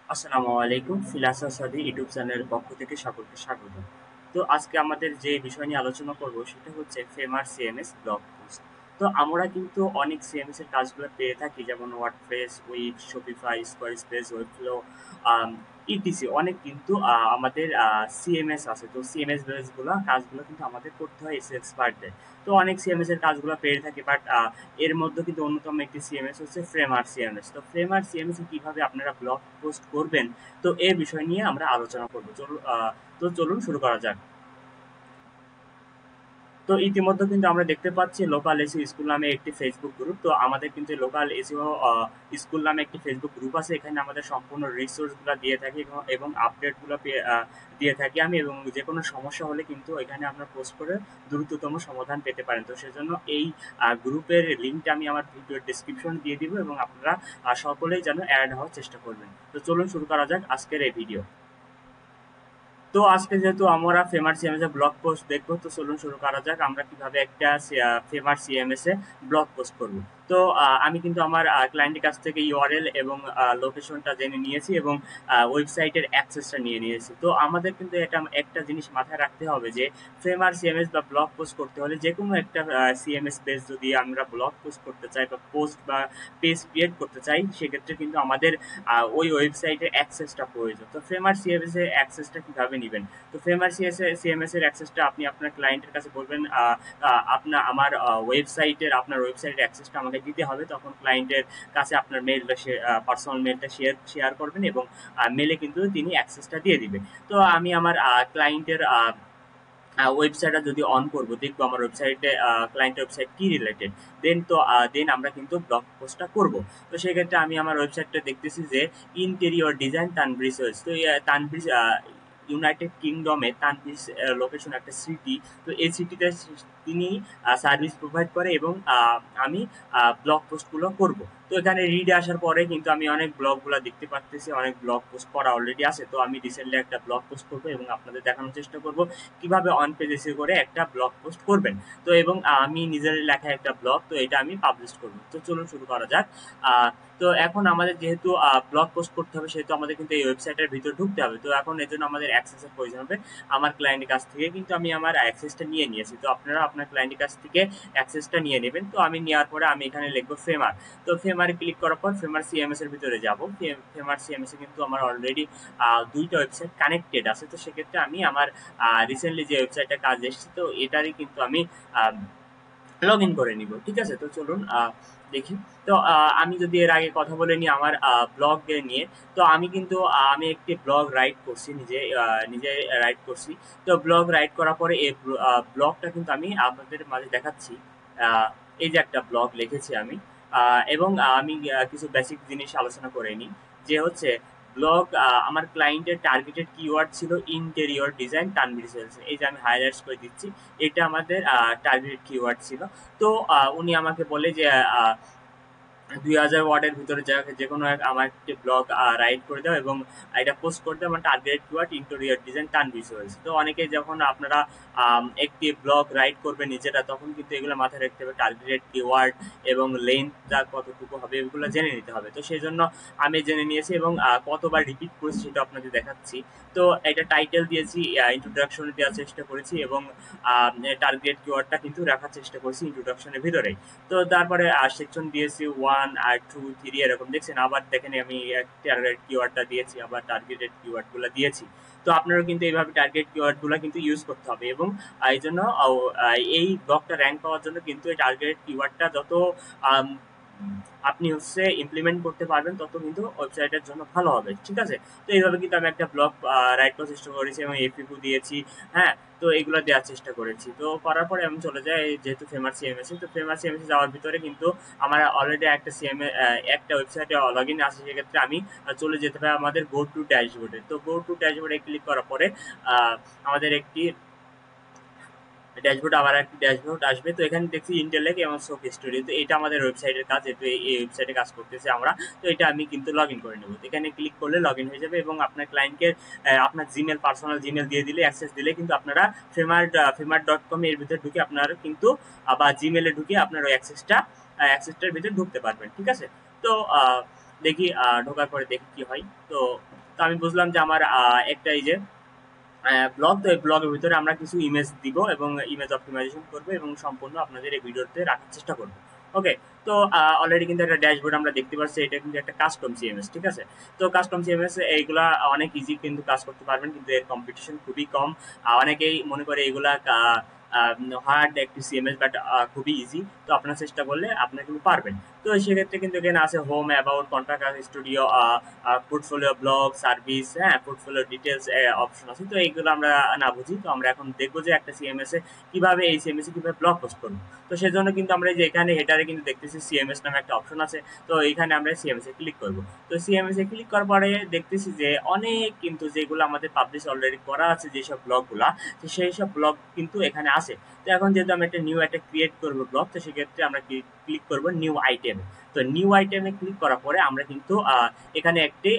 আসসালামু আলাইকুম। ফিলাসা সাদি ইউটিউব চ্যানেলের পক্ষ থেকে সকলকে স্বাগত। তো আজকে আমাদের যে বিষয় নিয়ে আলোচনা করব সেটা হচ্ছে ফেমার সিএমএস ব্লগ পোস্ট। তো আমরা কিন্তু অনেক সিএমএস এর কাজগুলো পেয়ে থাকি, যেমন ওয়ার্ডপ্রেস, উইক, শপিফাই, স্কোয়ারস্পেস, ওয়েবফ্লো, ইটিসি অনেক কিন্তু আমাদের সিএমএস আছে। তো সিএমএস বেসগুলো কাজগুলো কিন্তু আমাদের করতে হয় এসএক্স পার ডে। তো অনেক সিএমএস এর কাজগুলো পেয়ে থাকি, বাট এর মধ্যে কিন্তু অন্যতম একটি সিএমএস হচ্ছে ফ্রেমার সিএমএস। তো ফ্রেমার সিএমএস এ কিভাবে আপনারা ব্লগ পোস্ট করবেন, তো এই বিষয় নিয়ে আমরা আলোচনা করব। চলুন শুরু করা যাক। তো ইতিমধ্যে কিন্তু আমরা দেখতে পাচ্ছি লোকাল এসিও স্কুল নামে একটি ফেসবুক গ্রুপ। তো আমাদের কিন্তু লোকাল এসিও স্কুল নামে একটি ফেসবুক গ্রুপ আছে। এখানে আমাদের সম্পূর্ণ রিসোর্সগুলো দিয়ে থাকি এবং আপডেটগুলো দিয়ে থাকি আমি, এবং যে কোনো সমস্যা হলে কিন্তু এখানে আপনার পোস্ট করে দ্রুততম সমাধান পেতে পারেন। তো সেজন্য এই গ্রুপের লিঙ্কটা আমি আমার ভিডিওর ডেসক্রিপশন দিয়ে দিব, এবং আপনারা সকলেই যেন অ্যাড হওয়ার চেষ্টা করবেন। তো চলুন শুরু করা যাক আজকের এই ভিডিও। তো আজকে যেহেতু আমরা ফেমার সিএমএস এ ব্লগ পোস্ট দেখবো, তো চলুন শুরু করা যাক আমরা কিভাবে একটা ফেমার সিএমএস এ ব্লগ পোস্ট করব। তো আমি কিন্তু আমার ক্লায়েন্টের কাছ থেকে ইউআরএল এবং লোকেশনটা জেনে নিয়েছি, এবং ওয়েবসাইটের অ্যাক্সেসটা নিয়ে নিয়েছি। তো আমাদের কিন্তু এটা একটা জিনিস মাথায় রাখতে হবে যে ফেমার সিএমএস বা ব্লগ পোস্ট করতে হলে যে কোনো একটা সিএমএস পেজ যদি আমরা ব্লগ পোস্ট করতে চাই বা পোস্ট বা পেজ ক্রিয়েট করতে চাই, সেক্ষেত্রে কিন্তু আমাদের ওই ওয়েবসাইটের অ্যাক্সেসটা প্রয়োজন। তো ফ্রেমার সিএমএস এর অ্যাক্সেসটা কিভাবে নেবেন? তো ফ্রেমার সিএমএস এর অ্যাক্সেসটা আপনি আপনার ক্লায়েন্টের কাছে বলবেন, আপনার ওয়েবসাইটের অ্যাক্সেসটা আমাকে দিতে হবে। তখন ক্লায়েন্টের কাছে আপনার মেইল বা পার্সোনাল মেইলটা শেয়ার করবেন, এবং মেলে কিন্তু তিনি অ্যাক্সেসটা দিয়ে দিবে। তো আমি আমার ক্লায়েন্টের ওয়েবসাইটটা যদি অন করব, দেখবো আমার ওয়েবসাইটে ক্লায়েন্ট ওয়েবসাইট কি রিলেটেড। দেন আমরা কিন্তু ব্লগ পোস্টটা করব। তো সেক্ষেত্রে আমি আমার ওয়েবসাইটটা দেখতেছি যে ইন্টেরিয়র ডিজাইন তানব্রিজ ওয়েলস। তো তানব্রিজ ইউনাইটেড কিংডমে তানব্রিজ লোকেশন একটা সিটি। তো এই সিটিতে তিনি সার্ভিস প্রোভাইড করে, এবং আমি ব্লগ পোস্টগুলো করব। তো এখানে রিডে আসার পরে কিন্তু আমি অনেক ব্লগগুলো দেখতে পাচ্তেছি, অনেক ব্লগ পোস্ট করা অলরেডি আছে। তো আমি রিসেন্টলি একটা ব্লগ পোস্ট করবো এবং আপনাদের দেখানোর চেষ্টা করব কিভাবে অন পেজ এসে করে একটা ব্লগ পোস্ট করবেন। তো এবং আমি নিজের লেখা একটা ব্লগ, তো এটা আমি পাবলিশ করব। তো চলুন শুরু করা যাক। তো এখন আমাদের যেহেতু ব্লগ পোস্ট করতে হবে, সেহেতু আমাদের কিন্তু এই ওয়েবসাইটের ভিতর ঢুকতে হবে। তো এখন এর জন্য আমাদের অ্যাক্সেসের প্রয়োজন হবে। আমার ক্লায়েন্টের কাছ থেকে কিন্তু আমি আমার অ্যাক্সেসটা নিয়ে নিয়েছি। তো আপনারা আপনার ক্লায়েন্টের কাছ থেকে অ্যাক্সেসটা নিয়ে নেবেন। তো আমি নেওয়ার পরে আমি এখানে লিখবো ফেমার। তো ফেমারে ক্লিক করার পর ফেমার সিএমএস এর ভিতরে যাব। ফেমার সিএমএস এ কিন্তু আমার অলরেডি দুইটা ওয়েবসাইট কানেক্টেড আছে। তো সেক্ষেত্রে আমি আমার রিসেন্টলি যে ওয়েবসাইটে কাজ এসেছে, তো এটারই কিন্তু আমি লগ ইন করে নিব। ঠিক আছে? তো চলুন দেখি। তো আমি যদি এর আগে কথা বলে নিই আমার ব্লগ নিয়ে। তো আমি কিন্তু আমি একটি ব্লগ রাইট করছি, নিজে রাইট করছি। তো ব্লগ রাইট করার পরে এই ব্লগটা কিন্তু আমি আপনাদের মাঝে দেখাচ্ছি। আহ, এই যে একটা ব্লগ লিখেছি আমি, এবং আমি কিছু বেসিক জিনিস আলোচনা করে নিই। যে হচ্ছে ব্লগ, আমার ক্লায়েন্টের টার্গেটেড কিওয়ার্ড ছিল ইন্টেরিয়র ডিজাইন তানভীর সেলস। এই যে আমি হাইলাইটস করে দিচ্ছি, এটা আমাদের টার্গেটেড কিওয়ার্ড ছিল। তো উনি আমাকে বলে যে 2000 ওয়ার্ডের ভিতরে যে কোনো আমার একটি ব্লগ রাইট করে দাও, এবং এটা পোস্ট করে দাও আমার টার্গেট কিওয়ার্ড ইন্টেরিয়র ডিজাইন টান ভিজুয়ালস। তো অনেকে যখন আপনারা একটি ব্লগ রাইট করবে নিজেরা, তখন কিন্তু এগুলো মাথায় রাখতে হবে, টার্গেটেড কিওয়ার্ড এবং লেন্থটা কতটুকু হবে এগুলো জেনে নিতে হবে। তো সেই জন্য আমি জেনে নিয়েছি, এবং কতবার রিপিট করেছি সেটা আপনাদের দেখাচ্ছি। তো এটা টাইটেল দিয়েছি, ইন্ট্রোডাকশনে দেওয়ার চেষ্টা করেছি, এবং টার্গেট কিওয়ার্ডটা কিন্তু রাখার চেষ্টা করেছি ইন্ট্রোডাকশনের ভিতরেই। তো তারপরে সেকশন দিয়েছি 1 আর 2 3 এরকম দেখছেন। আবার দেখেন আমি টার্গেট কিওয়ার্ডটা দিয়েছি, আবার টার্গেটেড কিওয়ার্ডগুলো দিয়েছি। তো আপনারাও কিন্তু এইভাবে টার্গেট কিওয়ার্ডগুলো কিন্তু ইউজ করতে হবে, এবং এই জন্য এই ব্লগটা র্যাঙ্ক পাওয়ার জন্য কিন্তু এই টার্গেট কিওয়ার্ডটা যত আম, আপনি হচ্ছে ইমপ্লিমেন্ট করতে পারবেন, তত কিন্তু ওয়েবসাইটের জন্য ভালো হবে। ঠিক আছে? তো এইভাবে কিন্তু আমি একটা ব্লগ রাইট করার চেষ্টা করেছি, এবং এফিকু দিয়েছি। হ্যাঁ, তো এগুলো দেওয়ার চেষ্টা করেছি। তো করার পরে আমি চলে যাই যেহেতু ফেমার সিএমএস এ। তো ফেমার সিএমএস এ যাওয়ার ভিতরে কিন্তু আমার অলরেডি একটা একটা ওয়েবসাইটে লগ ইন আছে। সেক্ষেত্রে আমি চলে যেতে পারি আমাদের গো টু ড্যাশবোর্ডে। তো গো টু ড্যাশবোর্ডে ক্লিক করার পরে আমাদের একটি আবার একটি ড্যাশবোর্ড আসবে। তো এখানে দেখছি ইন্টেলেক এবং শোক স্টোরি। তো এটা আমাদের ওয়েবসাইটের কাজ, যেহেতু এই ওয়েবসাইটে কাজ করতেছি আমরা। তো এটা আমি কিন্তু লগ ইন করে নেবো। তো এখানে ক্লিক করলে লগ ইন হয়ে যাবে, এবং আপনার ক্লায়েন্টকে আপনার জিমেল, পার্সোনাল জিমেল দিয়ে দিলে, অ্যাক্সেস দিলে কিন্তু আপনারা ফেমার.com এর ভিতরে ঢুকে আপনারা কিন্তু বা জিমেলে ঢুকে আপনার ওই অ্যাক্সেসটার ভিতরে ঢুকতে পারবেন। ঠিক আছে? তো দেখি ঢোকার পরে দেখি কি হয়। তো তো আমি বুঝলাম যে আমার একটা এই যে ব্লগ, তো এই ব্লগের ভিতরে আমরা কিছু ইমেজ দিব এবং ইমেজ অপটিমাইজেশন করব এবং সম্পূর্ণ আপনাদের এই ভিডিওতে রাখার চেষ্টা করব। ওকে, তো অলরেডি কিন্তু একটা ড্যাশবোর্ড আমরা দেখতে পাচ্ছি, এটা কিন্তু একটা কাস্টম সিএমএস, ঠিক আছে। তো কাস্টম সিএমএস এইগুলা অনেক ইজি কিন্তু কাজ করতে পারবেন, কিন্তু এর কম্পিটিশন খুবই কম। অনেকেই মনে করে এগুলা হার্ড একটি সিএমএস, বাট খুবই ইজি। তো আপনার চেষ্টা করলে আপনারা কিন্তু পারবেন। তো সেক্ষেত্রে কিন্তু এখানে আছে home, about, contact studio, portfolio, blog, service, হ্যাঁ, পোর্টফোলিও ডিটেলস অপশন আছে। তো এইগুলো আমরা না বুঝি, তো আমরা এখন দেখবো যে একটা সিএমএস এ কিভাবে এই সিএমএস এ কিভাবে ব্লগ পোস্ট করবো। তো সেজন্য কিন্তু আমরা যে এখানে হেডারে কিন্তু দেখতেছি সিএমএস নামে একটা অপশন আছে। তো এইখানে আমরা সিএমএস এ ক্লিক করব। তো সিএমএস এ ক্লিক করার পরে দেখতেছি যে অনেক কিন্তু যেগুলো আমাদের পাবলিশ অলরেডি করা আছে যেসব ব্লগগুলা, তো সেই সব ব্লগ কিন্তু এখানে আছে। তো এখন যেহেতু আমি একটা ক্রিয়েট করবো ব্লগ, তো সেক্ষেত্রে আমরা ক্লিক করবো নিউ আইটেমে। তো নিউ আইটেমে ক্লিক করার পরে আমরা কিন্তু এখানে একটি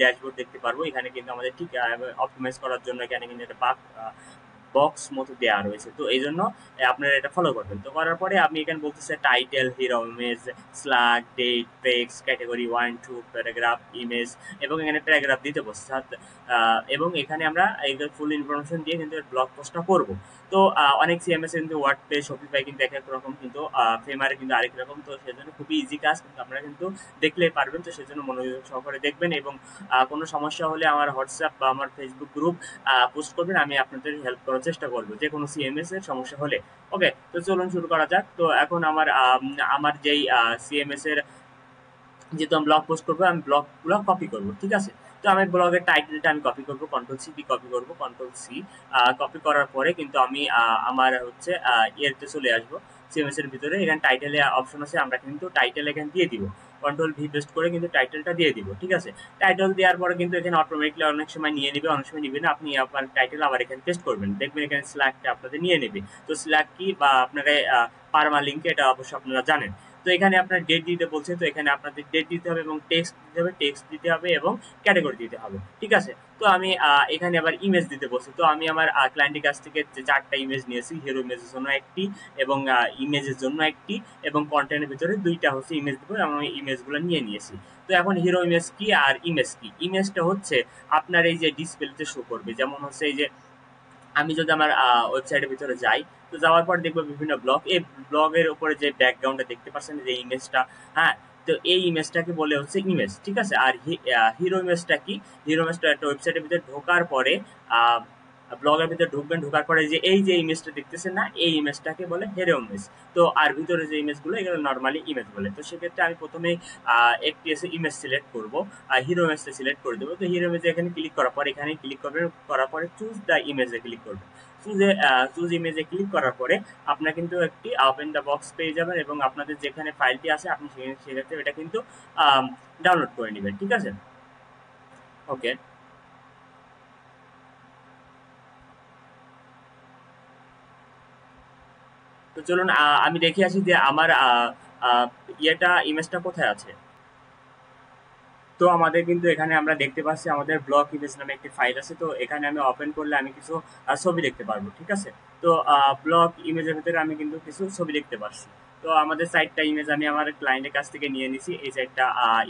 ড্যাশবোর্ড দেখতে পারবো। এখানে কিন্তু আমাদের ঠিক অপটিমাইজ করার জন্য এখানে কিন্তু একটা বক্স মতো দেওয়া রয়েছে। তো এই জন্য আপনারা এটা ফলো করবেন। তো করার পরে আপনি এখানে বলতেছে title, hero image, slug, date, text, category 1 2, paragraph, image, এবং এখানে প্যারাগ্রাফ দিতে বলছে। এবং এখানে আমরা এগুলো ফুল ইনফরমেশন দিয়ে কিন্তু ব্লগ পোস্টটা করব। তো অনেক সিএমএস কিন্তু ওয়ার্ডপ্রেস, শপিফাই কিন্তু এক এক রকম, কিন্তু ফেমারে কিন্তু আরেক রকম। তো সেজন্য খুবই ইজি কাজ, কিন্তু আপনারা কিন্তু দেখলেই পারবেন। তো সেজন্য মনোযোগ সহকারে দেখবেন এবং কোনো সমস্যা হলে আমার হোয়াটসঅ্যাপ বা আমার ফেসবুক গ্রুপ পোস্ট করবেন, আমি আপনাদের হেল্প করার চেষ্টা করব যে কোনো সিএমএস এর সমস্যা হলে। ওকে, তো চলুন শুরু করা যাক। তো এখন আমার যেই সিএমএস এর যেহেতু আমি ব্লগ পোস্ট করবো, আমি ব্লগগুলো কপি করবো, ঠিক আছে। তো আমি ব্লগের টাইটেলটা আমি কপি করবো, কন্ট্রোল সি কি কপি করবো, কন্ট্রোল সি। কপি করার পরে কিন্তু আমি আমার হচ্ছে ইয়েতে চলে আসবো, সিএমএস এর ভিতরে। এখানে টাইটেলে অপশন আছে, আমরা কিন্তু টাইটেল এখানে দিয়ে দিব। কন্ট্রোল ভি পেস্ট করে কিন্তু টাইটেলটা দিয়ে দিব, ঠিক আছে। টাইটেল দেওয়ার পরে কিন্তু এখানে অটোমেটিকলি অনেক সময় নিয়ে নিবে, অনেক সময় নিবে না। আপনি আপনার টাইটেল আবার এখানে পেস্ট করবেন, দেখবেন এখানে স্ল্যাগটা আপনাদের নিয়ে নেবে। তো স্ল্যাগ কি বা আপনারা পারমা লিঙ্ক, এটা অবশ্যই আপনারা জানেন। তো এখানে আপনার ডেট দিতে বলছে, তো এখানে আপনাদের ডেট দিতে হবে এবং টেক্সট দিতে হবে এবং ক্যাটাগরি দিতে হবে, ঠিক আছে। তো আমি এখানে আবার ইমেজ দিতে বলছি। তো আমি আমার ক্লায়েন্টের কাছ থেকে যে 4টা ইমেজ নিয়েছি, হিরো ইমেজের জন্য একটি এবং ইমেজের জন্য একটি, এবং কন্টেন্টের ভিতরে 2টা হচ্ছে ইমেজ দেবো, এবং আমি ইমেজগুলো নিয়ে নিয়েছি। তো এখন হিরো ইমেজ কি আর ইমেজ কি? ইমেজটা হচ্ছে আপনার এই যে ডিসপ্লেতে শো করবে, যেমন হচ্ছে এই যে আমি যদি আমার ওয়েবসাইটের ভিতরে যাই, তো যাওয়ার পর দেখবো বিভিন্ন ব্লগ, এই ব্লগের উপরে যে ব্যাকগ্রাউন্ডটা দেখতে পাচ্ছেন, যে ইমেজটা, হ্যাঁ, তো এই ইমেজটাকে বলে হচ্ছে ইমেজ, ঠিক আছে। আর হিরো ইমেজটা কি? হিরো ইমেজটা একটা ওয়েবসাইটের ভিতরে ঢোকার পরে ব্লগের ভিতরে ঢুকবেন, ঢোকার পরে যে এই যে ইমেজটা দেখতেছেন না, এই ইমেজটাকে বলে হিরো ইমেজ। তো আর ভিতরে যে ইমেজগুলো, এগুলো নর্মালি ইমেজ বলে। তো সেক্ষেত্রে আমি প্রথমে একটি এসে ইমেজ সিলেক্ট করবো, আর হিরো ইমেজটা সিলেক্ট করে দেবো। তো হিরো ইমেজে এখানে ক্লিক করার পর এখানে ক্লিক করবেন, করার পরে চুজ দ্য ইমেজে ক্লিক করবেন। চুজ ইমেজে ক্লিক করার পরে আপনার কিন্তু একটি ওপেন দ্য বক্স পেয়ে যাবেন, এবং আপনাদের যেখানে ফাইলটি আছে আপনি সেক্ষেত্রে এটা কিন্তু ডাউনলোড করে নেবেন, ঠিক আছে। ওকে, তো চলুন আমি দেখে আসি যে আমার ইমেজটা কোথায় আছে। তো আমাদের কিন্তু এখানে আমরা দেখতে পাচ্ছি আমাদের ব্লক ইমেজ নামে একটি ফাইল আছে। তো এখানে আমি ওপেন করলে আমি কিছু ছবি দেখতে পারবো, ঠিক আছে। তো ব্লক ইমেজের ভিতরে আমি কিন্তু কিছু ছবি দেখতে পাচ্ছি। তো আমাদের 4টা ইমেজ আমি আমার ক্লায়েন্টের কাছ থেকে নিয়ে নিছি, এই 4টা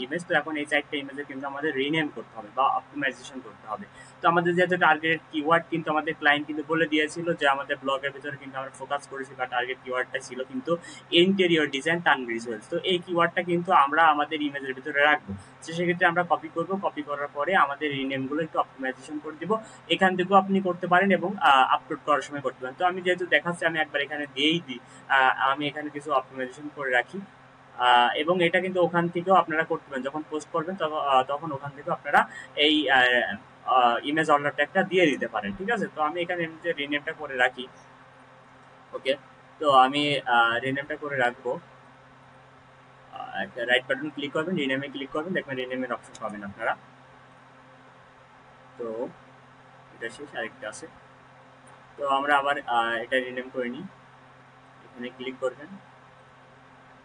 ইমেজ। তো এখন এই 4টা ইমেজে কিন্তু আমাদের রিনেম করতে হবে বা অপটিমাইজেশন করতে হবে। তো আমাদের যেহেতু টার্গেট কিওয়ার্ড কিন্তু আমাদের ক্লায়েন্ট কিন্তু বলে দিয়েছিল যে আমাদের ব্লগের ভিতরে কিন্তু আমরা ফোকাস করেছি, বা টার্গেট কিওয়ার্ডটা ছিল কিন্তু ইন্টেরিয়র ডিজাইন তানভীর জুয়েলস। তো এই কিওয়ার্ডটা কিন্তু আমরা আমাদের ইমেজের ভিতরে রাখবো। তো সেক্ষেত্রে আমরা কপি করব, কপি করার পরে আমাদের এই নেমগুলো একটু অপটিমাইজেশন করে দিব। এখান থেকেও আপনি করতে পারেন এবং আপলোড করার সময় করতে পারেন। তো আমি যেহেতু দেখাচ্ছি, আমি একবার এখানে দিয়েই দিই, আমি এখানে কিছু অপটিমাইজেশন করে রাখি। এবং এটা কিন্তু ওখান থেকেও আপনারা করতে পারেন, যখন পোস্ট করবেন তখন ওখান থেকেও আপনারা এই ইমেজ অর্ডার ট্যাগটা দিয়ে দিতে পারেন, ঠিক আছে। তো আমি এখানে এমনিতে রিনেমটা করে রাখি। ওকে, তো আমি রিনেমটা করে রাখবো। একটা রাইট বাটন ক্লিক করবেন, রিনেমে ক্লিক করবেন, দেখবেন রিনেমের অপশন পাবেন আপনারা। তো এটা শেষ, আরেকটা আছে। তো আমরা আবার এটা রিনেম করে নিই, এখানে ক্লিক করবেন,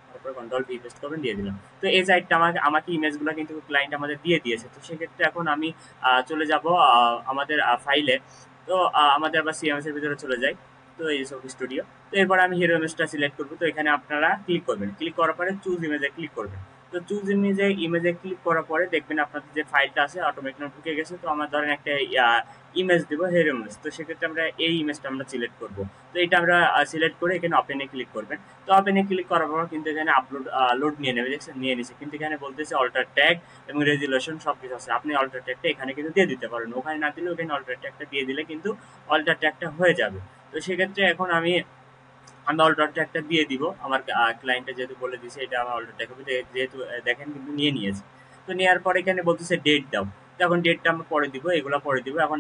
তারপর কন্ট্রোল ভি পেস্ট করবেন, দিয়ে দিলাম। তো এই সাইডটা আমাকে ইমেজগুলো কিন্তু ক্লায়েন্ট আমাদের দিয়ে দিয়েছে। তো সেক্ষেত্রে এখন আমি চলে যাব আমাদের ফাইলে। তো আমাদের আবার সিএমএস এর ভিতরে চলে যাই। তো এই সব স্টুডিও। তো এরপর আমি হিরো ইমেজটা সিলেক্ট করবো। তো এখানে আপনারা ক্লিক করবেন, ক্লিক করার পরে চুজ ইমেজে ক্লিক করবেন। তো চুজ ইমেজে ক্লিক করার পরে দেখবেন আপনাদের যে ফাইলটা আছে অটোমেটিক ঢুকে গেছে। তো আমরা ধরেন একটা ইমেজ দিব, হেয়ার ইমেজ। তো সেক্ষেত্রে আমরা এই ইমেজটা আমরা সিলেক্ট করব। তো এটা আমরা সিলেক্ট করে এখানে ওপেনে ক্লিক করবেন। তো ওপেনে ক্লিক করার পর কিন্তু এখানে আপলোড লোড নিয়ে নেবে, দেখছেন নিয়ে নিছে। কিন্তু এখানে বলতেছে অল্টার ট্যাগ এবং রেজুলেশন সবকিছু আছে। আপনি অল্টার ট্যাগটা এখানে কিন্তু দিয়ে দিতে পারেন, ওখানে না দিলে ওখানে অল্টার ট্যাগটা দিয়ে দিলে কিন্তু অল্টার ট্যাগটা হয়ে যাবে। তো সেক্ষেত্রে এখন আমি অল্টার ট্যাগটা দিয়ে দিব। আমার ক্লায়েন্টে যেহেতু বলে দিয়েছে এটা আমার অল্টার ট্যাগ হবে, যেহেতু দেখেন কিন্তু নিয়ে নিয়েছে। তো নেওয়ার পরে এখানে বলতেছে ডেট দাও। তখন ডেটটা আমরা পরে দিব, এগুলো পরে দিব। এখন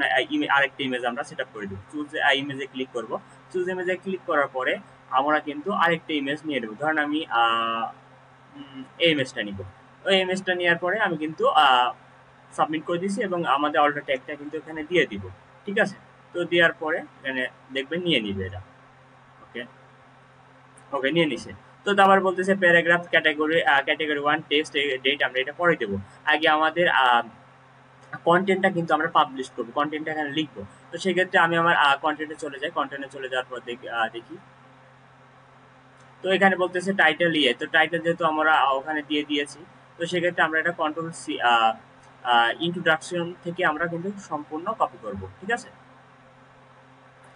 আরেকটা ইমেজ আমরা সেট আপ করে দিব। চুজ ইমেজে ক্লিক করব। চুজ ইমেজে ক্লিক করার পরে আমরা কিন্তু আরেকটা ইমেজ নিয়ে নেব। ধরেন আমি এই ইমেজটা নিব। ওই ইমেজটা নেওয়ার পরে আমি কিন্তু সাবমিট করে দিয়েছি এবং আমাদের অল্টার ট্যাগটা কিন্তু এখানে দিয়ে দিব। ঠিক আছে? তো দেওয়ার পরে এখানে দেখবেন নিয়ে নিবে এটা। ওকে, ওকে নিয়ে নিছে। তো আবার বলতেছে প্যারাগ্রাফ ক্যাটাগরি 1 টেক্সট ডেট আমরা এটা পরে দেব। আগে আমাদের কনটেন্টটা কিন্তু আমরা পাবলিশ করব, কনটেন্টটা এখানে লিখবো। তো সেক্ষেত্রে আমি আমার কনটেন্টে চলে যাই। কনটেন্টে চলে যাওয়ার পর দেখি। তো এখানে বলতেছে টাইটেল তো টাইটেল যেহেতু আমরা ওখানে দিয়ে দিয়েছি, তো সেক্ষেত্রে আমরা এটা কন্ট্রোল সি ইন্ট্রোডাকশন থেকে আমরা কিন্তু সম্পূর্ণ কপি করব। ঠিক আছে?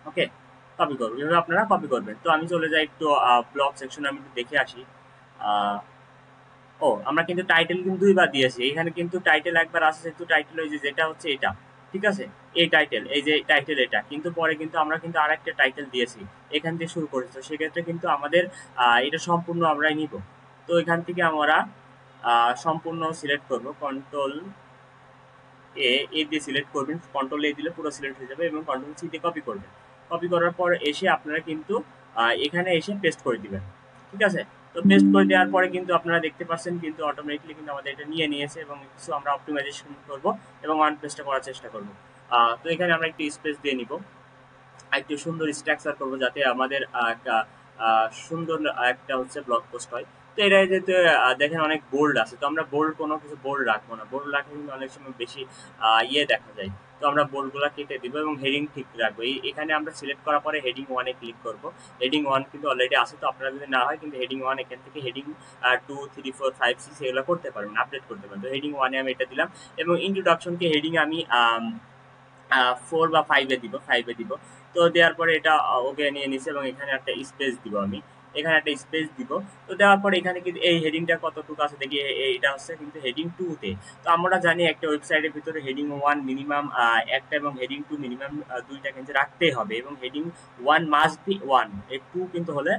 ওকে, কপি করবো, এভাবে আপনারা কপি করবেন। তো আমি চলে যাই একটু ব্লগ সেকশনে, আমি একটু দেখে আসি। আহ, ও আমরা কিন্তু টাইটেল কিন্তু দুইবার দিয়েছি। এখানে কিন্তু টাইটেল একবার আছে, যেহেতু টাইটেল ওই যে যেটা হচ্ছে এটা। ঠিক আছে? এই টাইটেল, এই যে টাইটেল এটা কিন্তু পরে কিন্তু আমরা কিন্তু আরেকটা টাইটেল দিয়েছি, এখান থেকে শুরু করেছি। তো সেক্ষেত্রে কিন্তু আমাদের এটা সম্পূর্ণ আমরাই নিব। তো এখান থেকে আমরা সম্পূর্ণ সিলেক্ট করব। কন্ট্রোল এ দিয়ে সিলেক্ট করবেন। কন্ট্রোল এ দিলে পুরো সিলেক্ট হয়ে যাবে এবং কন্ট্রোল সি দিয়ে কপি করবেন। কপি করার পর এসে আপনারা কিন্তু এখানে এসে পেস্ট করে দিবেন। ঠিক আছে? তো পেস্ট করে দেওয়ার পরে কিন্তু আপনারা দেখতে পাচ্ছেন কিন্তু অটোমেটিকলি কিন্তু আমাদের এটা নিয়ে নিয়েছে এবং কিছু আমরা অপটিমাইজেশন করব এবং ওয়ান পেজটা করার চেষ্টা করব। তো এখানে আমরা একটু স্পেস দিয়ে নিব, একটু সুন্দর স্ট্রাকচার করব যাতে আমাদের একটা সুন্দর একটা হচ্ছে ব্লগ পোস্ট হয়। তো এটা যেহেতু দেখেন অনেক বোল্ড আছে, তো আমরা বোল্ড কোনো কিছু বোল্ড রাখবো না। বোল্ড রাখলে কিন্তু অনেক সময় বেশি দেখা যায়। তো আমরা বোল্ডগুলো কেটে দিব এবং হেডিং ঠিক রাখবো। এখানে আমরা সিলেক্ট করার পরে হেডিং 1 এ ক্লিক করব। হেডিং 1 কিন্তু অলরেডি আছে, তো আপনারা যদি না হয় কিন্তু হেডিং 1 এখান থেকে হেডিং 2, 3, 4, 5, 6 এগুলো করতে পারবেন, আপডেট করতে পারবেন। তো হেডিং 1 এ আমি এটা দিলাম এবং ইন্ট্রোডাকশনকে হেডিং আমি 4 বা 5 এ দিব, 5 এ দিব। তো দেওয়ার পরে এটা ওকে নিয়ে নিছে এবং এখানে একটা স্পেস দিব আমি। এখানে একটা স্পেস দিব। তো দেওয়ার পরে এখানে কিন্তু এই হেডিংটা কতটুকু আছে দেখি, এটা হচ্ছে কিন্তু হেডিং 2 তে। তো আমরা জানি একটা ওয়েবসাইটের ভিতরে হেডিং 1 মিনিমাম একটা এবং হেডিং 2 মিনিমাম 2টা কিন্তু রাখতেই হবে এবং হেডিং 1 মাস্ট বি 1, এই 2 কিন্তু হলে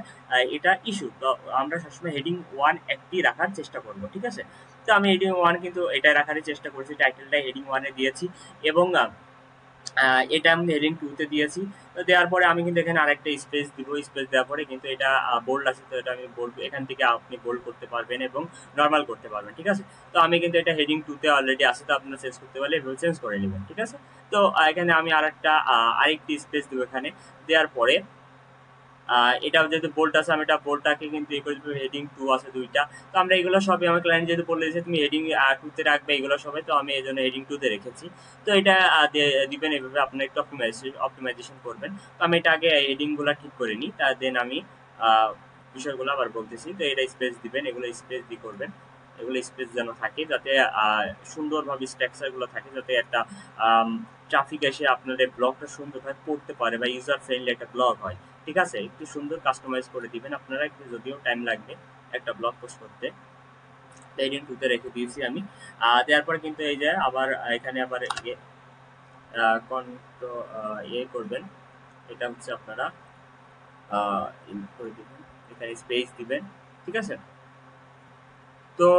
এটা ইস্যু। তো আমরা সবসময় হেডিং 1 একটি রাখার চেষ্টা করব। ঠিক আছে? তো আমি হেডিং 1 কিন্তু এটা রাখারই চেষ্টা করছি। টাইটেলটা হেডিং 1 এ দিয়েছি এবং এটা আমি হেডিং 2 তে দিয়েছি। তো দেওয়ার পরে আমি কিন্তু এখানে আরেকটা স্পেস দিব। স্পেস দেওয়ার পরে কিন্তু এটা বোল্ড আছে, তো এটা আমি বোল্ড, এখান থেকে আপনি বোল্ড করতে পারবেন এবং নরমাল করতে পারবেন। ঠিক আছে? তো আমি কিন্তু এটা হেডিং 2 তে অলরেডি আছে, তো আপনারা চেঞ্জ করতে পারলে এভাবে চেঞ্জ করে নেবেন। ঠিক আছে? তো এখানে আমি আরেকটি স্পেস দিব এখানে। দেওয়ার পরে এটা যেহেতু বোল্ট আছে, আমি এটা বোল্টটাকে কিন্তু করে দিব। হেডিং 2 আছে 2টা। তো আমরা এগুলো সবই, আমার ক্লায়েন্ট যেহেতু বলে দিয়েছে তুমি হেডিং 2 তে রাখবে এগুলো সবাই, তো আমি এজন্য হেডিং 2 তে রেখেছি। তো এটা দিবেন এভাবে, আপনারা একটু অপটিমাইজেশন করবেন। তো আমি এটা আগে হেডিং গুলা ঠিক করে নিই, তার দেন আমি বিষয়গুলো আবার বলতেছি। তো এটা স্পেস দিবেন, এগুলো স্পেস দিয়ে করবেন। এগুলো স্পেস যেন থাকে, যাতে সুন্দরভাবে স্ট্রাকচার গুলো থাকে, যাতে একটা ট্রাফিক এসে আপনাদের ব্লগটা সুন্দরভাবে পড়তে পারে বা ইউজার ফ্রেন্ডলি একটা ব্লগ হয়। ঠিক আছে? একটু সুন্দর কাস্টমাইজ করে দিবেন আপনারা, একটু যদিও টাইম লাগবে একটা ব্লগ পোস্ট করতে। তো এই 2 তে রেখে দিয়েছি আমি। দেওয়ার পরে কিন্তু এই যে আবার এখানে আবার কন্ট্রো করবেন। এটা হচ্ছে আপনারা করে দিবেন, এখানে স্পেস দিবেন। ঠিক আছে? তো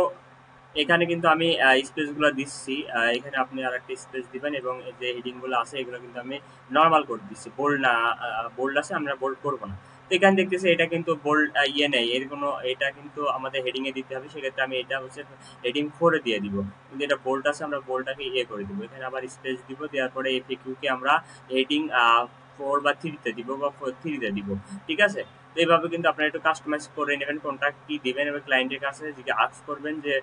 এখানে কিন্তু আমি স্পেস গুলো দিচ্ছি। এখানে আপনি আর একটা স্পেস দিবেন এবং এই যে হেডিং গুলো আছে এগুলো কিন্তু আমি নর্মাল করে দিচ্ছি। বোল্ড না, বোল্ড আছে, আমরা বোল্ড করবো না। তো এখানে দেখতেছি এটা কিন্তু বোল্ড নেই, এর কোনো, এটা কিন্তু আমাদের হেডিং এ দিতে হবে। সেক্ষেত্রে আমি এটা হচ্ছে হেডিং 4 এ দিয়ে দিব। কিন্তু এটা বোল্ড আছে, আমরা বোল্ডটাকে করে দিব। এখানে আবার স্পেস দিব। দেওয়ার পরে এফএকিউ কে আমরা হেডিং 4 বা 3 তে দিব বা 3 তে দিব। ঠিক আছে? তো এইভাবে কিন্তু আপনারা একটু কাস্টমাইজ করে নেবেন কোনটা কি দিবেন এবং ক্লায়েন্টের কাছে আস্ক করবেন যে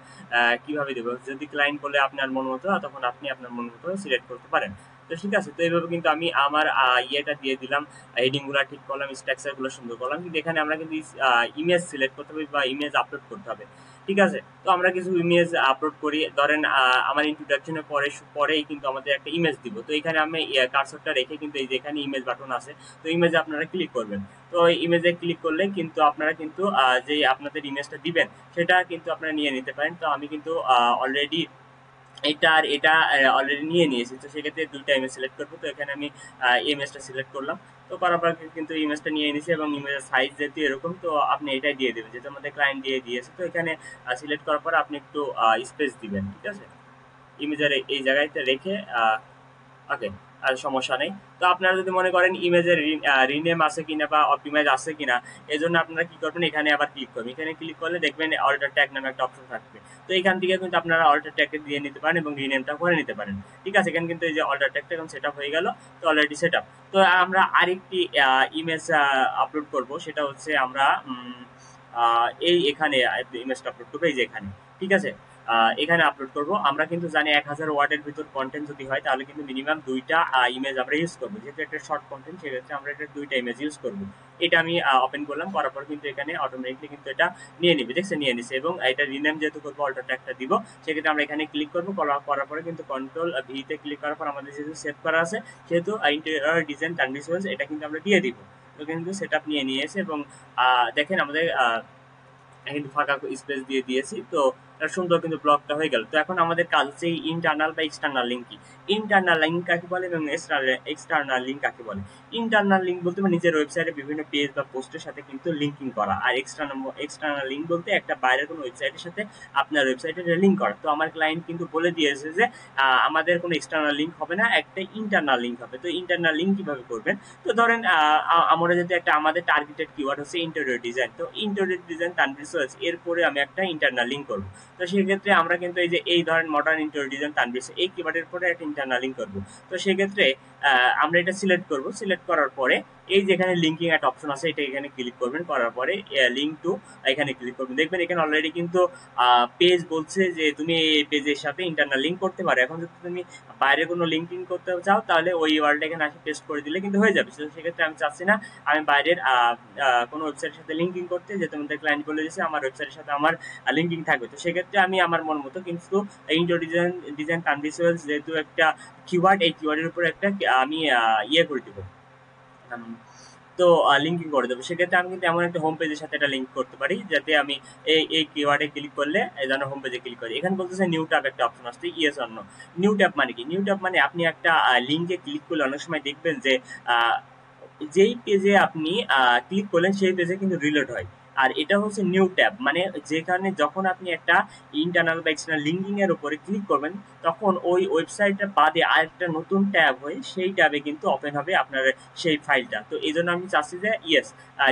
কিভাবে দেবো। যদি ক্লায়েন্ট বলে আপনার মন মতো, তখন আপনি আপনার মন মতো সিলেক্ট করতে পারেন। তো ঠিক আছে? তো এইভাবে কিন্তু আমি আমার ইয়েটা দিয়ে দিলাম, হেডিং গুলা ঠিক করলাম, স্ট্রাকচার গুলো সুন্দর করলাম। কিন্তু এখানে আমরা কিন্তু ইমেজ সিলেক্ট করতে হবে বা ইমেজ আপলোড করতে হবে। ঠিক আছে? তো আমরা কিছু ইমেজ আপলোড করি, ধরেন আমার ইন্ট্রোডাকশনের পরেই কিন্তু আমাদের একটা ইমেজ দিব। তো এখানে আমি কার্সরটা রেখে কিন্তু এই যে এখানে ইমেজ বাটন আছে, তো ইমেজে আপনারা ক্লিক করবেন। তো ইমেজে ক্লিক করলে কিন্তু আপনারা কিন্তু যে আপনাদের ইমেজটা দিবেন সেটা কিন্তু আপনারা নিয়ে নিতে পারেন। তো আমি কিন্তু অলরেডি এটা আর এটা অলরেডি নিয়ে নিয়েছি। তো সেক্ষেত্রে ২ টা ইমেজ সিলেক্ট করব। তো এখানে আমি ইমেজটা সিলেক্ট করলাম। তো করার পর কিন্তু ইমেজটা নিয়ে নিয়েছি এবং ইমেজের সাইজ যেহেতু এরকম, তো আপনি এটাই দিয়ে দিবেন যেহেতু আমাদের ক্লায়েন্ট দিয়ে দিয়েছে। তো এখানে সিলেক্ট করার পর আপনি একটু স্পেস দিবেন। ঠিক আছে? ইমেজের এই জায়গাতে রেখে ওকে, আর সমস্যা নেই। তো আপনারা যদি মনে করেন ইমেজের রিনেম আছে কিনা বা অপটিমাইজ আছে কিনা, এজন্য আপনারা কি করবেন, এখানে আবার ক্লিক করবেন। এখানে ক্লিক করলে দেখবেন অল্টার ট্যাগ নামে একটা অপশন থাকবে। তো এখান থেকে কিন্তু আপনারা অল্টার ট্যাগটা দিয়ে নিতে পারেন এবং রিনেমটা করে নিতে পারেন। ঠিক আছে? এখানে কিন্তু এই যে অল্টার ট্যাগটা এখন সেটআপ হয়ে গেল। তো অলরেডি সেটআপ। তো আমরা আরেকটি ইমেজ আপলোড করব, সেটা হচ্ছে আমরা এখানে ইমেজটা আপলোড করবো, এই যে এখানে। ঠিক আছে? এখানে আপলোড করব। আমরা কিন্তু জানি ১০০০ ওয়ার্ডের ভিতর কন্টেন্ট যদি হয় তাহলে কিন্তু মিনিমাম ২ টা ইমেজ আমরা ইউজ করব। যেহেতু একটা শর্ট কন্টেন্ট সেক্ষেত্রে আমরা এটা ২ টা ইমেজ ইউজ করব। এটা আমি ওপেন করলাম, করার পর কিন্তু এখানে অটোমেটিকলি কিন্তু এটা নিয়ে নিবে। দেখছেন? নিয়ে নিছে এবং এটা রিনেম যেহেতু করব, অল্টার ট্যাগটা দিব। সেক্ষেত্রে আমরা এখানে ক্লিক করব। করার পরে কিন্তু কন্ট্রোল ভি তে ক্লিক করার পর আমাদের যেহেতু সেভ করা আছে, সেহেতু ইন্টেরিয়র ডিজাইন ট্রান্সপারেন্স এটা কিন্তু আমরা দিয়ে দিব। তো কিন্তু সেটআপ নিয়ে নিয়েছে এবং দেখেন আমাদের কিন্তু ফাঁকা স্পেস দিয়ে দিয়েছি। তো এটা সুন্দর কিন্তু ব্লকটা হয়ে গেল। তো এখন আমাদের কাজ হচ্ছে ইন্টারনাল বা এক্সটার্নাল লিঙ্ক কি। ইন্টারনাল লিঙ্ক কাকে বলে এবং এক্সটার্নাল লিঙ্ক কাকে বলে। ইন্টারনাল লিঙ্ক বলতে নিজের ওয়েবসাইটে বিভিন্ন পেজ বা পোস্টের সাথে কিন্তু লিঙ্কিং করা, আর এক্সটার্নাল লিঙ্ক বলতে একটা বাইরের কোনো ওয়েবসাইটের সাথে আপনার ওয়েবসাইটের লিঙ্ক করা। তো আমার ক্লায়েন্ট কিন্তু বলে দিয়েছে যে আমাদের কোনো এক্সটার্নাল লিঙ্ক হবে না, একটা ইন্টারনাল লিঙ্ক হবে। তো ইন্টারনাল লিঙ্ক কিভাবে করবেন? তো ধরেন আমরা যদি একটা আমাদের টার্গেটেড কিওয়ার্ড হচ্ছে ইন্টেরিয়র ডিজাইন, তো ইন্টেরিয়র ডিজাইন তানভীর সোহেল, এরপরে আমি একটা ইন্টারনাল লিঙ্ক করব। তো সেক্ষেত্রে আমরা কিন্তু এই যে এই ধরেন modern interior design Tanvir Sohel এই কিওয়ার্ডের পরে একটা ইন্টারনাল লিঙ্ক করব। তো সেক্ষেত্রে আমরা এটা সিলেক্ট করব। সিলেক্ট করার পরে এই যে এখানে লিঙ্কিং একটা অপশন আছে, এটা এখানে ক্লিক করবেন। করার পরে লিঙ্ক টু এখানে ক্লিক করবেন। দেখবেন এখানে অলরেডি কিন্তু পেজ বলছে যে তুমি এই পেজের সাথে ইন্টারনাল লিঙ্ক করতে পারো। এখন যদি তুমি বাইরে কোনো লিঙ্কিং করতে চাও তাহলে ওই ওয়ার্ডটা এখানে আসে পেস্ট করে দিলে কিন্তু হয়ে যাবে। সেক্ষেত্রে আমি চাচ্ছি না আমি বাইরের কোনো ওয়েবসাইটের সাথে লিঙ্কিং করতে, যে তোমাদের ক্লায়েন্ট বলে দিয়েছে আমার ওয়েবসাইটের সাথে আমার লিঙ্কিং থাকবে। তো সেক্ষেত্রে আমি আমার মন মতো কিন্তু ইন্ডোর ডিজাইন তানভীর সোহেল যেহেতু একটা কিওয়ার্ড, এই কিওয়ার্ডের উপর একটা আমি ইয়ে করে দিব, তো লিঙ্কিং করে দেবো। সেক্ষেত্রে আমি কিন্তু এমন একটা হোম পেজের সাথে এটা লিঙ্ক করতে পারি যাতে আমি এই কিওয়ার্ডে ক্লিক করলে এই ধরনের হোম পেজে ক্লিক করি। এখানে বলতেছে নিউ ট্যাব একটা অপশন আসছে, yes or no. New tab মানে কি? নিউ ট্যাব মানে আপনি একটা লিঙ্কে ক্লিক করলে অনেক সময় দেখবেন যে আহ, যেই পেজে আপনি ক্লিক করলেন সেই পেজে কিন্তু রিলোড হয়। আর এটা হচ্ছে নিউ ট্যাব, মানে যেখানে যখন আপনি একটা ইন্টারনাল বা এক্সটার্নাল লিঙ্কিং এর উপরে ক্লিক করবেন তখন ওই ওয়েবসাইটটা বাদে আরেকটা নতুন ট্যাব হয়ে সেই ট্যাবে কিন্তু ওপেন হবে আপনার সেই ফাইলটা। তো এই জন্য আমি চাচ্ছি যে ইয়েস,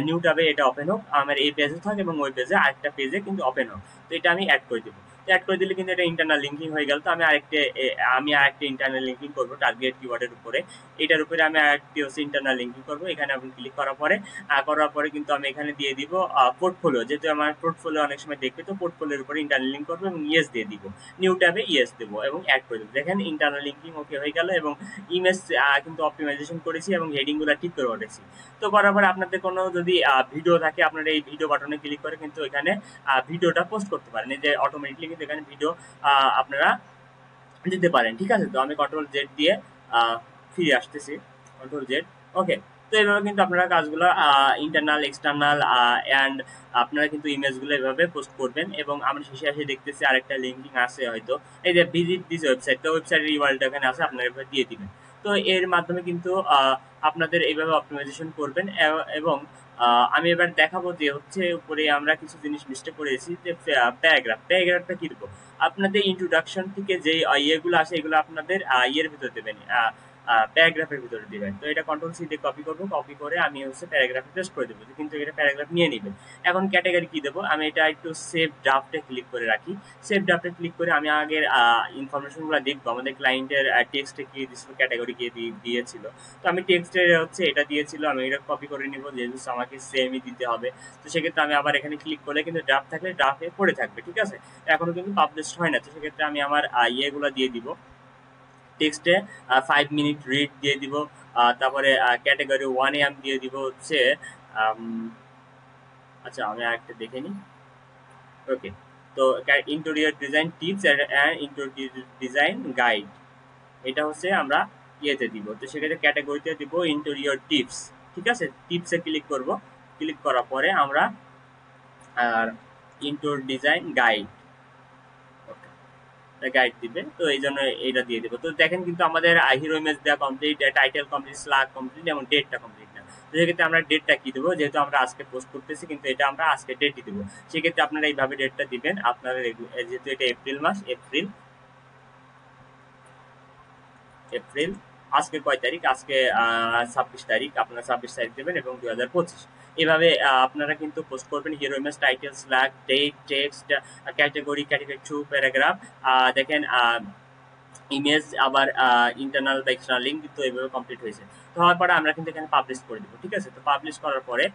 নিউ ট্যাবে এটা ওপেন হোক, আমার এই পেজে থাক এবং ওই পেজে আরেকটা পেজে কিন্তু ওপেন হোক। তো এটা আমি অ্যাড করে দেবো। তো অ্যাড করে দিলে কিন্তু এটা ইন্টারনাল লিঙ্কিং হয়ে গেল। তো আমি আরেকটা ইন্টারনাল লিঙ্কিং করবো টার্গেট কিওয়ার্ডের উপরে। এটার উপরে আমি আরেকটি হচ্ছে ইন্টারনাল লিঙ্কিং করবো। এখানে আপনি ক্লিক করার পরে কিন্তু আমি এখানে দিয়ে দিব পোর্টফোলিও, যেহেতু আমার পোর্টফোলিও অনেক সময় দেখবে, তো পোর্টফোলিওর উপরে ইন্টারনাল লিঙ্ক করবো এবং ইয়েস দিয়ে দিব। নিউ ট্যাবে ইয়েস দেবো এবং অ্যাড করে দেবো। দেখেন ইন্টারনাল লিঙ্কিং ওকে হয়ে গেল এবং ইমেজ কিন্তু অপটিমাইজেশন করেছি এবং হেডিংগুলো ঠিক করে উঠেছি। তো করার পরে আপনাদের কোনো যদি ভিডিও থাকে আপনারা এই ভিডিও বাটনে ক্লিক করে কিন্তু এখানে ভিডিওটা পোস্ট করতে পারেন। এই যে অটোমেটিকলি কিন্তু এখানে ভিডিও আপনারা দিতে পারেন। ঠিক আছে? তো আমি কন্ট্রোল জেড দিয়ে ফিরে আসতেছি। Control Z. ওকে। তো এইভাবে কিন্তু আপনারা কাজগুলো ইন্টারনাল এক্সটার্নাল অ্যান্ড আপনারা কিন্তু ইমেজগুলো এভাবে পোস্ট করবেন। এবং আমরা শেষে এসে দেখতেছি আরেকটা লিঙ্কিং আছে হয়তো, এই যে ভিজিট দিস ওয়েবসাইট, তো ওয়েবসাইটের ইউআরএলটা এখানে আছে, আপনারা এভাবে দিয়ে দিবেন। তো এর মাধ্যমে কিন্তু আপনাদের এইভাবে অপটিমাইজেশন করবেন এবং আমি এবার দেখাবো যে হচ্ছে উপরে আমরা কিছু জিনিস মিস্টেক করেছি, যে প্যারাগ্রাফটা কি দেবো। আপনাদের ইন্ট্রোডাকশন থেকে যে ইয়েগুলো আসে এগুলো আপনাদের ইয়ের ভিতরে দেবেন, প্যারাগ্রাফের ভিতরে দিবেন। তো এটা কন্ট্রোল সি দিয়ে কপি করবো, কপি করে আমি হচ্ছে প্যারাগ্রাফে পেস্ট করে দেবো, কিন্তু এটা প্যারাগ্রাফ নিয়ে নেবেন। এখন ক্যাটাগরি কি দেবো, আমি এটা একটু সেভ ড্রাফটে ক্লিক করে রাখি। সেভ ড্রাফটে ক্লিক করে আমি আগের ইনফরমেশনগুলো দেখবো, আমাদের ক্লায়েন্টের টেক্সটে কি দিয়েছিল, ক্যাটাগরি কি দিয়েছিল। তো আমি টেক্সটে হচ্ছে এটা দিয়েছিল, আমি এটা কপি করে নিব, যেহেতু আমাকে সেমই দিতে হবে। তো সেক্ষেত্রে আমি আবার এখানে ক্লিক করলে কিন্তু ড্রাফট থাকলে ড্রাফটে পড়ে থাকবে। ঠিক আছে? এখনো কিন্তু পাবলিশ হয় না। তো সেক্ষেত্রে আমি আমার ইয়েগুলো দিয়ে দিব, টেক্সটে 5 মিনিট রিড দিয়ে দিব। তারপরে ক্যাটাগরি 1 এ আমি দিয়ে দিব হচ্ছে আচ্ছা আমি আরেকটা দেখে নিই। ওকে। তো interior design tips and interior design guide, এটা হচ্ছে আমরা ইয়েতে দিব। তো সেক্ষেত্রে ক্যাটাগরিতে দিব ইন্টেরিয়র টিপস, ঠিক আছে। টিপসে ক্লিক করব, ক্লিক করার পরে আমরা আর ইন্টেরিয়র ডিজাইন গাইড, গাইড দিবে। তো এই জন্য এটা দিয়ে দেবো। তো দেখেন কিন্তু আমাদের হিরো ইমেজ দেওয়া complete, title complete, slug complete এবং ডেটটা কমপ্লিট না। তো সেক্ষেত্রে আমরা ডেটটা কি দেবো, যেহেতু আমরা আজকে পোস্ট করতেছি কিন্তু এটা আমরা আজকে ডেটই দেবো। সেক্ষেত্রে আপনারা এইভাবে ডেটটা দিবেন। আপনারা যেহেতু এটা এপ্রিল মাস, এপ্রিল এপ্রিল আজকে কয় তারিখ, আজকে 26 তারিখ, আপনারা 26 তারিখ দেবেন এবং 2025 এভাবে আপনারা কিন্তু পোস্ট করবেন। Hero image, title, slug, date, text, category, category 2, paragraph, দেখেন ইমেজ, আবার ইন্টারনাল বা এক্সটার্নাল লিঙ্ক কিন্তু এইভাবে কমপ্লিট হয়েছে। তো হওয়ার পরে আমরা কিন্তু এখানে পাবলিশ করে দিব, ঠিক আছে। তো পাবলিশ করার পরে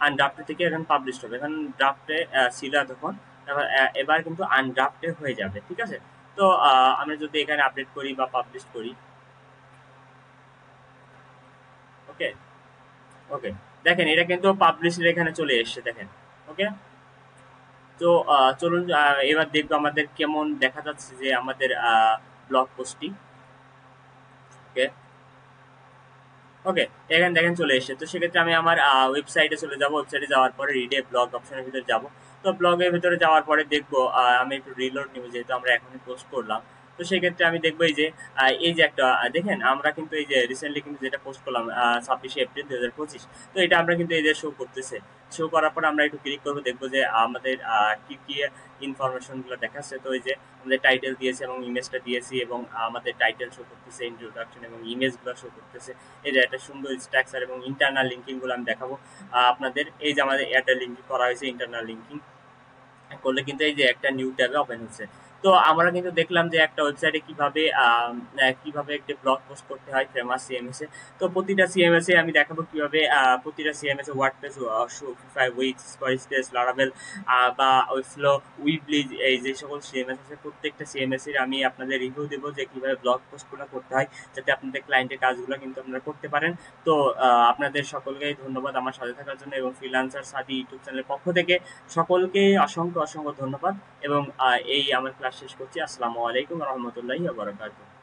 আনড্রাফটে থেকে এখন পাবলিশ হবে, এখন ড্রাফটে ছিল তখন, এবার কিন্তু আনড্রাফটে হয়ে যাবে, ঠিক আছে। তো আমরা যদি এখানে আপডেট করি বা পাবলিশ করি, ওকে ওকে, দেখেন এটা কিন্তু পাবলিশের এখানে চলে এসছে, দেখেন। ওকে, তো চলুন এবার দেখবো আমাদের কেমন দেখা যাচ্ছে যে আমাদের ব্লগ পোস্টটি। ওকে ওকে, এখানে দেখেন চলে এসেছে। তো সেক্ষেত্রে আমি আমার ওয়েবসাইটে চলে যাব, ওয়েবসাইটে যাওয়ার পরে রিডে ব্লগ অপশনের ভিতরে যাব। তো ব্লগের ভিতরে যাওয়ার পরে দেখবো আমি একটু রিলোড নিব, যেহেতু আমরা এখনই পোস্ট করলাম। তো সেক্ষেত্রে আমি দেখবো এই যে একটা দেখেন আমরা কিন্তু এই যে রিসেন্টলি কিন্তু যেটা পোস্ট করলাম 26 এপ্রিল 2025, তো এটা আমরা কিন্তু এই যে শো করতেছে। শো করার পর আমরা একটু ক্লিক করবো, দেখবো যে আমাদের কি কি ইনফরমেশন গুলো দেখাচ্ছে। তো এই যে আমাদের টাইটেল দিয়েছে এবং ইমেজটা দিয়েছি, এবং আমাদের টাইটেল শো করতেছে, ইন্ট্রোডাকশন এবং ইমেজ গুলো শো করতেছে। এই যে একটা সুন্দর স্ট্রাকচার এবং ইন্টারনাল লিঙ্কিং গুলো আমি দেখাবো আপনাদের। এই যে আমাদের এয়ারটেল লিঙ্কিং করা হয়েছে, ইন্টারনাল লিঙ্কিং করলে কিন্তু এই যে একটা নিউ ট্যাবে ওপেন হচ্ছে। তো আমরা কিন্তু দেখলাম যে একটা ওয়েবসাইটে কিভাবে কিভাবে একটা ব্লগ পোস্ট করতে হয় ফেমাস সিএমএস এ। তো প্রতিটা সিএমএস এ আমি দেখাবো কিভাবে প্রতিটা সিএমএস এ ওয়ার্ডপ্রেস, শপিফাই, উইক্স, স্কোয়ারস্পেস, লারাভেল বা ওয়েবফ্লো, উইবলিজ, এই যে সকল সিএমএস আছে প্রত্যেকটা সিএমএস এর আমি আপনাদের রিভিউ দেবো যে কিভাবে ব্লগ পোস্টগুলো করতে হয়, যাতে আপনাদের ক্লায়েন্টের কাজগুলো কিন্তু আপনারা করতে পারেন। তো আপনাদের সকলকেই ধন্যবাদ আমার সাথে থাকার জন্য, এবং ফ্রিল্যান্সার সাথী ইউটিউব চ্যানেলের পক্ষ থেকে সকলকে অসংখ্য অসংখ্য ধন্যবাদ। এবং এই আমার ক্লাস শেষ করছি। আসসালামু আলাইকুম রহমতুল্লাহি ওয়া বারাকাতুহু।